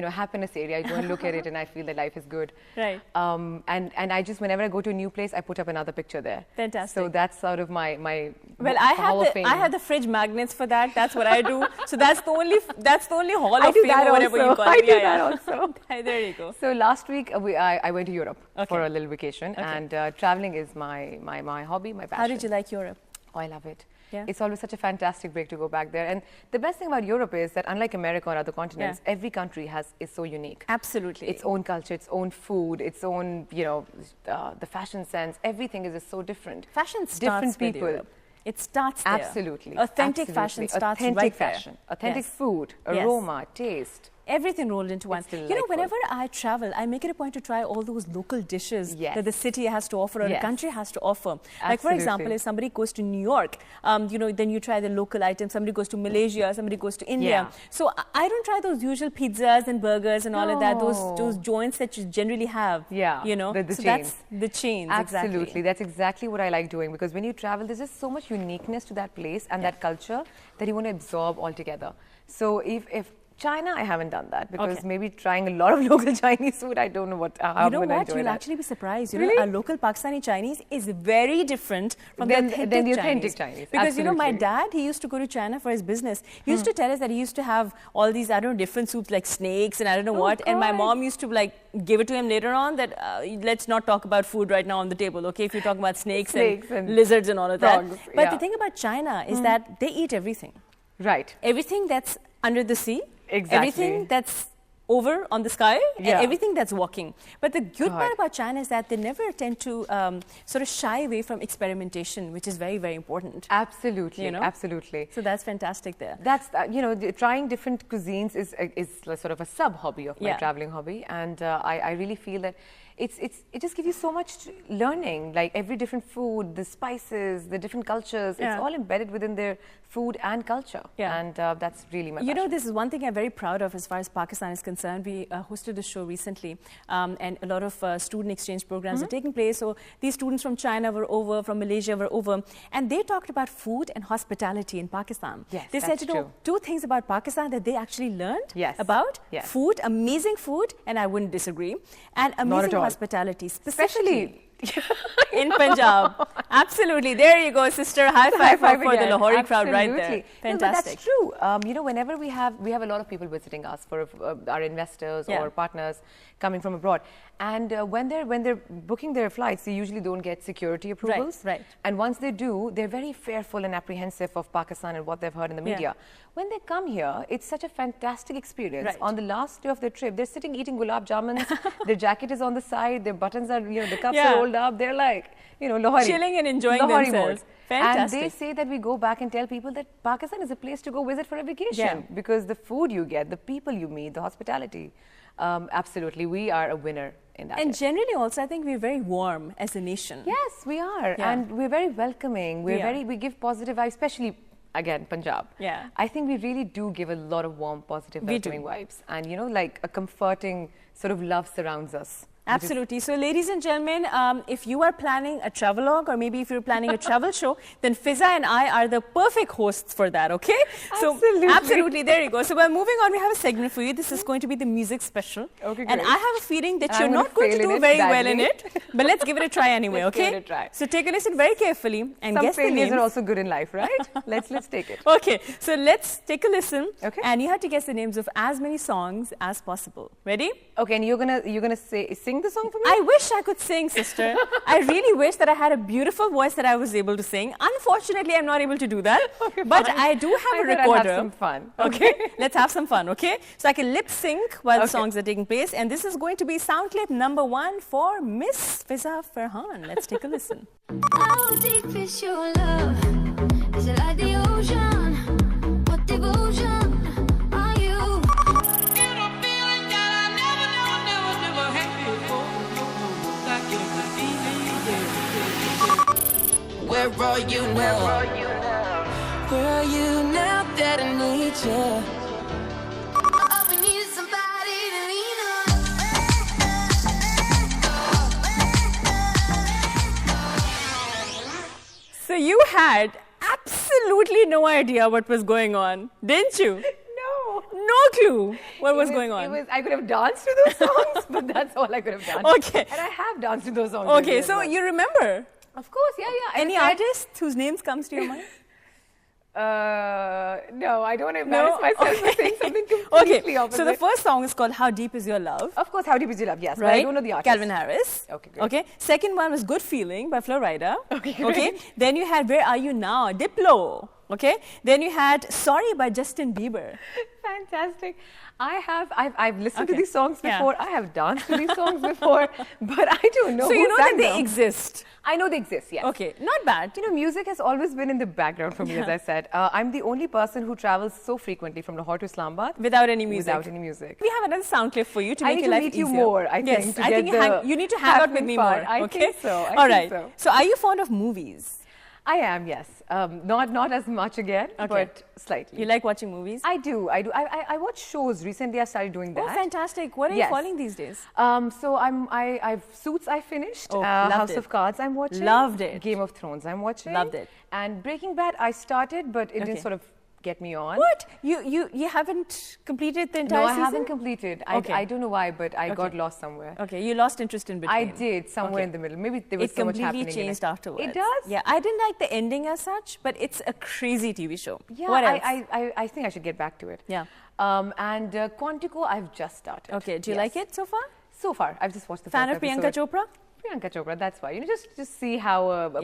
B: happiness area. I go and look at it and I feel that life is good.
A: Right.
B: And I just, whenever I go to a new place, I put up another picture there.
A: Fantastic.
B: So that's sort of my
A: well, I have the fridge magnets for that. That's what I do. So that's the only hall of fame or whatever you call it.
B: I do that also.
A: There you go.
B: So last week I went to Europe for a little vacation, and traveling is my hobby, my passion.
A: How did you like Europe?
B: Oh, I love it.
A: Yeah.
B: It's always such a fantastic break to go back there. And the best thing about Europe is that unlike America or other continents, every country is so unique.
A: Absolutely.
B: Its own culture, its own food, its own, the fashion sense, everything is just so different.
A: Fashion starts with Europe. It starts there.
B: Absolutely.
A: Authentic fashion starts right there.
B: Authentic food, aroma, taste.
A: Everything rolled into one. Whenever I travel, I make it a point to try all those local dishes that the city has to offer or the country has to offer. Like, for example, if somebody goes to New York, then you try the local items. Somebody goes to Malaysia, somebody goes to India. So I don't try those usual pizzas and burgers and all of that, those joints that you generally have.
B: Yeah, the
A: so
B: chains.
A: That's the chains,
B: Absolutely.
A: exactly.
B: That's exactly what I like doing, because when you travel, there's just so much uniqueness to that place and that culture that you want to absorb altogether. So if China, I haven't done that because maybe trying a lot of local Chinese food, I don't know how I'm going to enjoy that.
A: You'll actually be surprised.
B: Really?
A: Our local Pakistani Chinese is very different from the authentic Chinese. Because, my dad, he used to go to China for his business. He used to tell us that he used to have all these, different soups like snakes and I don't know what.
B: God.
A: And my mom used to give it to him later on that let's not talk about food right now on the table, okay? If you talk about snakes and lizards and all of that. But the thing about China is that they eat everything.
B: Right.
A: Everything that's under the sea.
B: Exactly.
A: Everything that's over on the sky and everything that's walking. But the good part about China is that they never tend to sort of shy away from experimentation, which is very, very important.
B: Absolutely, absolutely.
A: So that's fantastic there.
B: That's, trying different cuisines is sort of a sub-hobby of my traveling hobby. And I really feel that it just gives you so much learning, like every different food, the spices, the different cultures, it's all embedded within their food and culture. And that's really my passion.
A: This is one thing I'm very proud of as far as Pakistan is concerned. We hosted a show recently and a lot of student exchange programs are taking place. So these students from China were over, from Malaysia were over, and they talked about food and hospitality in Pakistan.
B: Yes,
A: they said, two things about Pakistan that they actually learned about. Food, amazing food, and I wouldn't disagree, and amazing hospitality,
B: especially
A: in Punjab. Absolutely. There you go, sister. High five for the Lahori crowd right there. Fantastic.
B: No, but that's true. You know, whenever we have a lot of people visiting us for our investors or partners coming from abroad, and when they're booking their flights, they usually don't get security approvals.
A: Right.
B: And once they do, they're very fearful and apprehensive of Pakistan and what they've heard in the media. When they come here, it's such a fantastic experience.
A: Right.
B: On the last day of their trip, they're sitting eating gulab jamans. Their jacket is on the side. Their buttons are, the cuffs are rolled up. They're like, Lahori.
A: Chilling and enjoying
B: Lahori
A: themselves.
B: Mode.
A: Fantastic.
B: And they say that we go back and tell people that Pakistan is a place to go visit for a vacation because the food you get, the people you meet, the hospitality. Absolutely, we are a winner in that.
A: And generally also, I think we're very warm as a nation.
B: Yes, we are. And we're very welcoming. We give positive vibes, especially, again, Punjab.
A: Yeah.
B: I think we really do give a lot of warm, positive, welcoming vibes. And, like a comforting sort of love surrounds us.
A: Absolutely. So, ladies and gentlemen, if you are planning a travelogue or maybe if you're planning a travel show, then Fizza and I are the perfect hosts for that, okay?
B: Absolutely.
A: So, absolutely. There you go. So, we're moving on. We have a segment for you. This is going to be the music special.
B: Okay, great.
A: And I have a feeling that you're not going to do very well in it. But let's give it a try anyway, okay?
B: Give it a try.
A: So, take a listen very carefully and guess the names.
B: Some failures are also good in life, right? Let's take it.
A: Okay. So, let's take a listen.
B: Okay.
A: And you have to guess the names of as many songs as possible. Ready?
B: Okay. And you're gonna sing the song for me?
A: I wish I could sing, sister. I really wish that I had a beautiful voice that I was able to sing. Unfortunately, I'm not able to do that. Okay, but I do have a recorder.
B: I'll have some fun.
A: Okay, let's have some fun, okay? So I can lip sync while the songs are taking place. And this is going to be sound clip number 1 for Miss Fizza Farhan. Let's take a listen.
C: How deep is your love? Is it like the ocean? What devotion are you?
D: Where are you now? Where are you now that I need you?
C: Oh, we need somebody to lean on.
A: So you had absolutely no idea what was going on, didn't you?
B: No.
A: No clue what was going on.
B: I could have danced to those songs, but that's all I could have done.
A: Okay.
B: And I have danced to those songs.
A: Okay, so you remember?
B: Of course, yeah.
A: Any artist whose names comes to your mind?
B: No, I don't embarrass myself for saying something completely opposite.
A: So the first song is called How Deep Is Your Love?
B: Of course, How Deep Is Your Love, yes.
A: Right?
B: But I don't know the artist.
A: Calvin Harris.
B: Okay, great.
A: Okay. Second one was Good Feeling by Flo Rida.
B: Okay, great.
A: Okay. Then you had Where Are You Now? Diplo. Okay. Then you had Sorry by Justin Bieber.
B: Fantastic. I've listened to these songs before. I have danced to these songs before, but I don't know.
A: So you know that they
B: them.
A: exist.
B: I know they exist, yes.
A: Okay, not bad.
B: Music has always been in the background for me, as I said. I'm the only person who travels so frequently from Lahore to Islamabad.
A: Without any music.
B: Without any music.
A: We have another sound clip for you to make your life easier.
B: I need to meet you more, I think.
A: Yes, I think you need to hang out with me more.
B: I think so.
A: All right. So are you fond of movies?
B: I am, yes. Not as much again, but slightly.
A: You like watching movies?
B: I do. I watch shows. Recently, I started doing that.
A: Oh, fantastic. What are you following these days?
B: So I've Suits I finished.
A: Loved
B: House of Cards I'm watching.
A: Loved it.
B: Game of Thrones I'm watching.
A: Loved it.
B: And Breaking Bad I started, but it didn't sort of get me on.
A: What? You haven't completed the entire season?
B: No, I haven't completed. I don't know why, but I got lost somewhere.
A: Okay, you lost interest in between.
B: I did, somewhere in the middle. Maybe there was so much happening.
A: It completely changed afterwards.
B: It does?
A: Yeah, I didn't like the ending as such, but it's a crazy TV show.
B: Yeah,
A: what else?
B: I think I should get back to it.
A: Yeah.
B: And Quantico, I've just started.
A: Okay, do you like it so far?
B: So far, I've just watched the
A: Fan
B: first
A: of
B: episode.
A: Priyanka Chopra?
B: Priyanka Chopra, that's why. Just see how a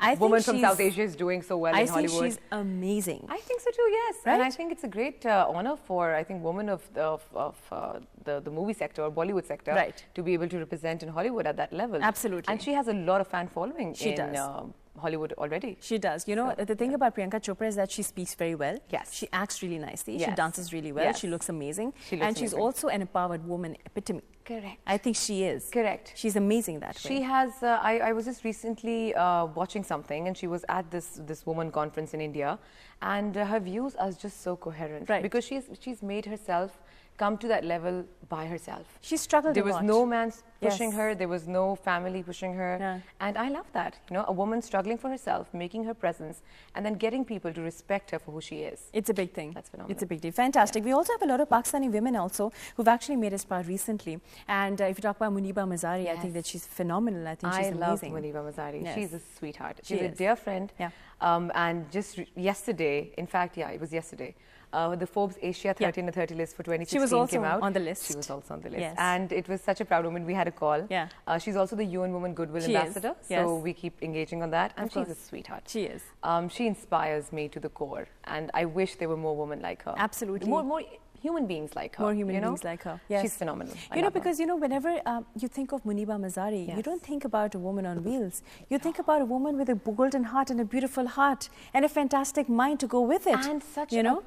A: think
B: woman from South Asia is doing so well in Hollywood.
A: I think she's amazing.
B: I think so too, yes.
A: Right?
B: And I think it's a great honor for, I think, women of the movie sector or Bollywood sector to be able to represent in Hollywood at that level.
A: Absolutely.
B: And she has a lot of fan following in Hollywood already.
A: She does. You know, the thing about Priyanka Chopra is that she speaks very well.
B: Yes.
A: She acts really nicely.
B: Yes.
A: She dances really well.
B: Yes.
A: She looks amazing.
B: And
A: she's also an empowered woman epitome.
B: Correct.
A: I think she is.
B: Correct.
A: She's amazing that way.
B: She has, I was just recently watching something and she was at this woman conference in India and her views are just so coherent.
A: Right.
B: Because she's made herself come to that level by herself.
A: She struggled
B: There was no man pushing her. There was no family pushing her.
A: Yeah.
B: And I love that. You know, a woman struggling for herself, making her presence, and then getting people to respect her for who she is.
A: It's a big thing.
B: That's phenomenal.
A: It's a big deal. Fantastic. We also have a lot of Pakistani women also who've actually made us proud recently. And if you talk about Muniba Mazari, I think that she's phenomenal. I think she's amazing.
B: I love Muniba Mazari.
A: Yes.
B: She's a sweetheart.
A: She
B: She's a
A: is.
B: dear friend.
A: Yeah.
B: And just yesterday, in fact, yeah, it was yesterday, the Forbes Asia 30 under 30 list for 2016
A: she was also
B: came out.
A: on the list.
B: She was also on the list.
A: Yes.
B: And it was such a proud moment. We had a call.
A: Yeah.
B: She's also the UN Woman Goodwill
A: She
B: Ambassador.
A: is. Yes.
B: So we keep engaging on that. And
A: Of
B: she's
A: course.
B: a sweetheart.
A: She is.
B: She inspires me to the core. And I wish there were more women like her.
A: Absolutely.
B: More human beings like her.
A: More human
B: you know?
A: beings like her. Yes.
B: She's phenomenal.
A: You know, because, you know, whenever you think of Muniba Mazari, you
B: Yes.
A: don't think about a woman on wheels. You think about a woman with a golden heart and a beautiful heart and a fantastic mind to go with it.
B: And such
A: you know?
B: a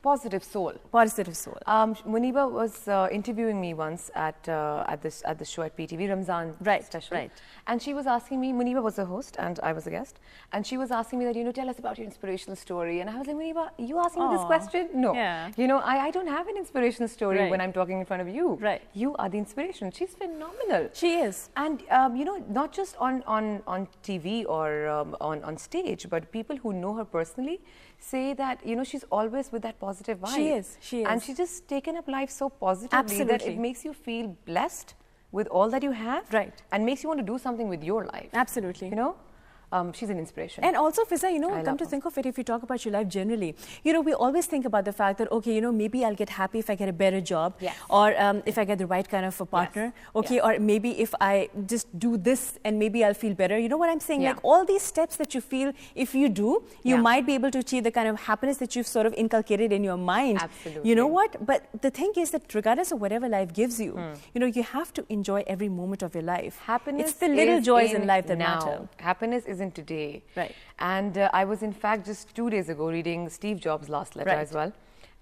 B: positive soul.
A: Positive soul.
B: Muniba was interviewing me once at the show at PTV, Ramzan special.
A: Right.
B: And she was asking me, Muniba was the host and I was a guest, and she was asking me that, you know, tell us about your inspirational story. And I was like, Muniba, you asking me this question? No.
A: Yeah.
B: You know, I don't have an inspirational story
A: Right.
B: when I'm talking in front of you.
A: Right.
B: You are the inspiration. She's phenomenal.
A: She is.
B: And, you know, not just on TV or on stage, but people who know her personally say that, you know, she's always with that positive vibe.
A: She is. She is.
B: And she's just taken up life so positively that
A: Absolutely.
B: it makes you feel blessed with all that you have.
A: Right.
B: And makes you want to do something with your life.
A: Absolutely.
B: You know? She's an inspiration.
A: And also, Fizza, you know,
B: I
A: come
B: love
A: to
B: her.
A: think of it, if you talk about your life generally, you know, we always think about the fact that, okay, you know, maybe I'll get happy if I get a better job,
B: Yes.
A: or if I get the right kind of a partner, okay,
B: Yes.
A: or maybe if I just do this and maybe I'll feel better. You know what I'm saying?
B: Yeah.
A: Like all these steps that you feel, if you do, you
B: Yeah.
A: might be able to achieve the kind of happiness that you've sort of inculcated in your mind.
B: Absolutely.
A: You know what? But the thing is that regardless of whatever life gives you, you know, you have to enjoy every moment of your life.
B: Happiness
A: It's the little
B: is
A: joys in life that
B: now.
A: matter.
B: Happiness is in today.
A: Right.
B: And I was, in fact, just 2 days ago reading Steve Jobs' last letter
A: Right.
B: as well.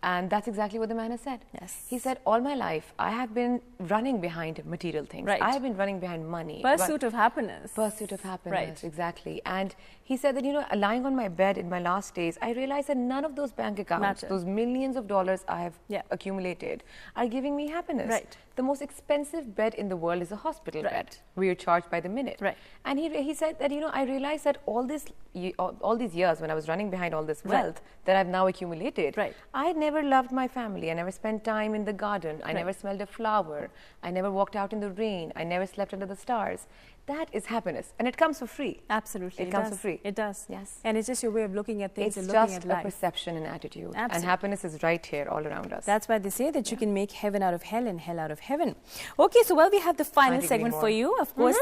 B: And that's exactly what the man has said.
A: Yes.
B: He said, all my life, I have been running behind material things.
A: Right.
B: I have been running behind money.
A: Pursuit of happiness.
B: Pursuit of happiness,
A: Right.
B: exactly. And he said that, you know, lying on my bed in my last days, I realized that none of those bank accounts,
A: Matter.
B: those millions of dollars I have
A: Yeah.
B: accumulated, are giving me happiness.
A: Right.
B: The most expensive bed in the world is a hospital
A: Right.
B: bed. We are charged by the minute.
A: Right.
B: And he said that, you know, I realized that all these years when I was running behind all this
A: Right.
B: wealth that I've now accumulated,
A: Right.
B: I never loved my family. I never spent time in the garden. I
A: Right.
B: never smelled a flower. I never walked out in the rain. I never slept under the stars. That is happiness. And it comes for free.
A: Absolutely.
B: It comes
A: does.
B: for free.
A: It does.
B: Yes.
A: And it's just your way of looking at things
B: It's
A: and looking
B: just
A: at
B: a
A: life.
B: perception and attitude. And
A: Absolutely.
B: happiness is right here all around us.
A: That's why they say that you can make heaven out of hell and hell out of heaven. Okay, so well, we have the final
B: Can't agree
A: segment
B: more.
A: for you. Of course,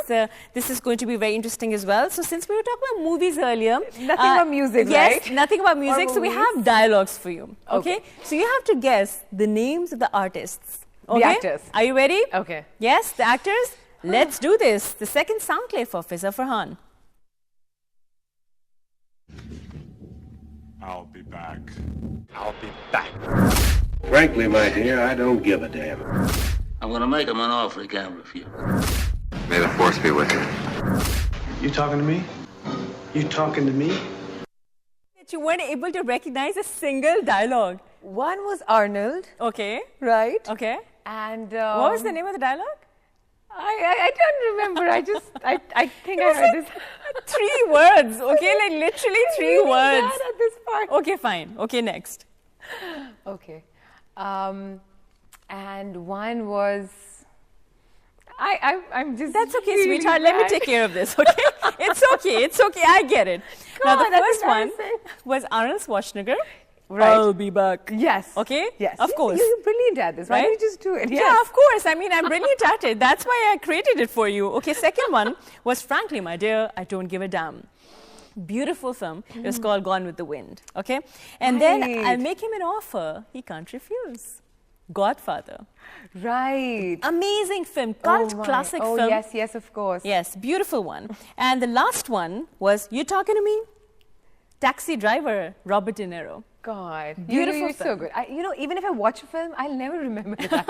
A: this is going to be very interesting as well. So since we were talking about movies earlier.
B: Nothing about music,
A: yes,
B: right?
A: nothing about music. So we
B: movies.
A: have dialogues for you. Okay?
B: Okay.
A: So you have to guess the names of the artists. Okay?
B: actors.
A: Are you ready?
B: Okay.
A: Yes, the actors? Let's do this. The second sound clip for Fizza Farhan.
E: I'll be back. I'll be back.
F: Frankly, my dear, I don't give a damn.
G: I'm gonna make him an offer he can't refuse.
H: May the force be with you.
I: You talking to me? You talking to me?
A: That you weren't able to recognize a single dialogue.
B: One was Arnold,
A: Okay.
B: right?
A: Okay.
B: And
A: What was the name of the dialogue?
B: I don't remember. I think I heard this.
A: 3 words, okay? Like literally 3
B: Really
A: words.
B: bad at this part.
A: Okay, fine. Okay, next.
B: Okay. And one was. I'm just.
A: That's okay,
B: really
A: sweetheart. Let me
B: bad.
A: take care of this, okay? It's okay. It's okay. I get it. Now, the
B: God, that's
A: first one
B: embarrassing.
A: was Arnold Schwarzenegger.
B: Right.
A: I'll be back.
B: Yes.
A: Okay?
B: Yes.
A: Of course.
B: You're brilliant at this. Why
A: Right?
B: don't you just do it?
A: Yeah,
B: Yes.
A: of course. I mean, I'm brilliant at it. That's why I created it for you. Okay, second one was Frankly, My Dear, I Don't Give a Damn. Beautiful film. It was called Gone with the Wind. Okay? And then
B: Right.
A: I'll make him an offer he can't refuse. Godfather.
B: Right.
A: Amazing film. Cult
B: Oh my.
A: classic
B: Oh,
A: film.
B: yes, of course.
A: Yes, beautiful one. And the last one was You Talking to Me? Taxi Driver, Robert De Niro.
B: God.
A: Beautiful
B: You're so
A: film.
B: good. You know, even if I watch a film, I'll never remember that.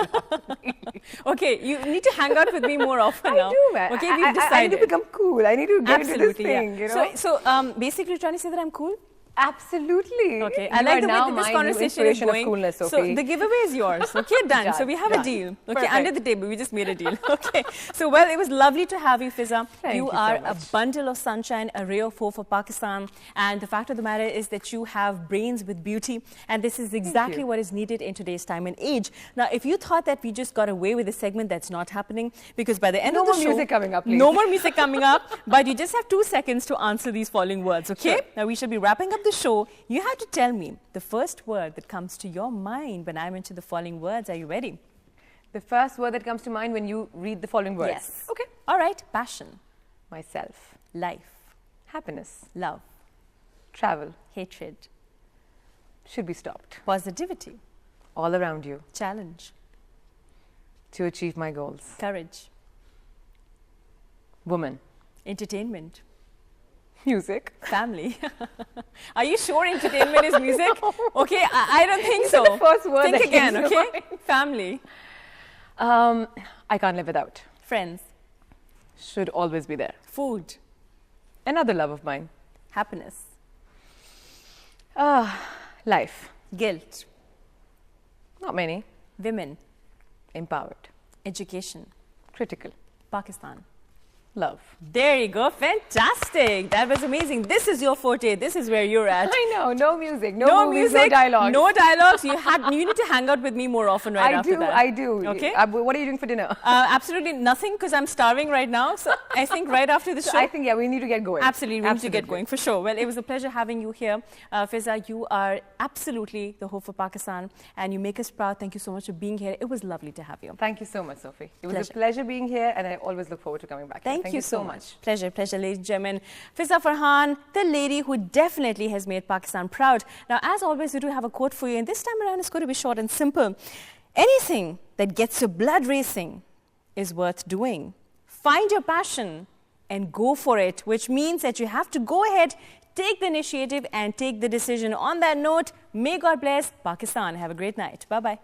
A: Okay, you need to hang out with me more often
B: I
A: now.
B: do, man.
A: Okay,
B: I
A: we've decided.
B: I need to become cool. I need to get into this
A: Absolutely,
B: thing,
A: yeah.
B: you know?
A: So basically you're trying to say that I'm cool?
B: Absolutely.
A: Okay,
B: You
A: I like
B: are
A: the
B: now
A: way that this
B: my
A: conversation
B: new
A: is
B: inspiration of
A: going.
B: coolness,
A: So
B: Sophie.
A: the giveaway is yours. Okay, done. So we have a deal. Okay,
B: Perfect.
A: under the table. We just made a deal. Okay. So well, it was lovely to have you, Fizza.
B: Thank you so
A: are
B: much.
A: a bundle of sunshine, a ray of hope for Pakistan. And the fact of the matter is that you have brains with beauty, and this is exactly what is needed in today's time and age. Now, if you thought that we just got away with a segment, that's not happening, because by the end of the show,
B: no more music coming up, please.
A: No more music coming up, but you just have 2 seconds to answer these following words. Okay.
B: Sure.
A: Now we shall be wrapping up the show. You have to tell me the first word that comes to your mind when I'm into the following words. Are you ready?
B: The first word that comes to mind when you read the following words.
A: Yes.
B: Okay.
A: All right. Passion.
B: Myself.
A: Life.
B: Happiness.
A: Love.
B: Travel.
A: Hatred.
B: Should be stopped.
A: Positivity.
B: All around you.
A: Challenge.
B: To achieve my goals.
A: Courage.
B: Woman.
A: Entertainment.
B: Music.
A: Family. Are you sure entertainment is music? Okay, I don't think so.
B: The first word
A: Think
B: that
A: again,
B: came to
A: okay?
B: mind.
A: Family.
B: I can't live without.
A: Friends.
B: Should always be there.
A: Food.
B: Another love of mine.
A: Happiness.
B: Life.
A: Guilt.
B: Not many.
A: Women.
B: Empowered.
A: Education.
B: Critical.
A: Pakistan.
B: Love.
A: There you go. Fantastic. That was amazing. This is your forte. This is where you're at.
B: I know. No music. No movies, no dialogues.
A: No dialogues. You need to hang out with me more often after that.
B: I do.
A: Okay.
B: What are you doing for dinner?
A: Absolutely nothing, because I'm starving right now. So I think right after the show.
B: I think, yeah, we need to get going.
A: Absolutely. We need to get going, for sure. Well, it was a pleasure having you here. Fizza, you are absolutely the hope for Pakistan, and you make us proud. Thank you so much for being here. It was lovely to have you.
B: Thank you so much, Sophie. It was a pleasure being here, and I always look forward to coming back.
A: Thank you so much. Pleasure, ladies and gentlemen. Fizza Farhan, the lady who definitely has made Pakistan proud. Now, as always, we do have a quote for you, and this time around it's going to be short and simple. Anything that gets your blood racing is worth doing. Find your passion and go for it, which means that you have to go ahead, take the initiative, and take the decision. On that note, may God bless Pakistan. Have a great night. Bye-bye.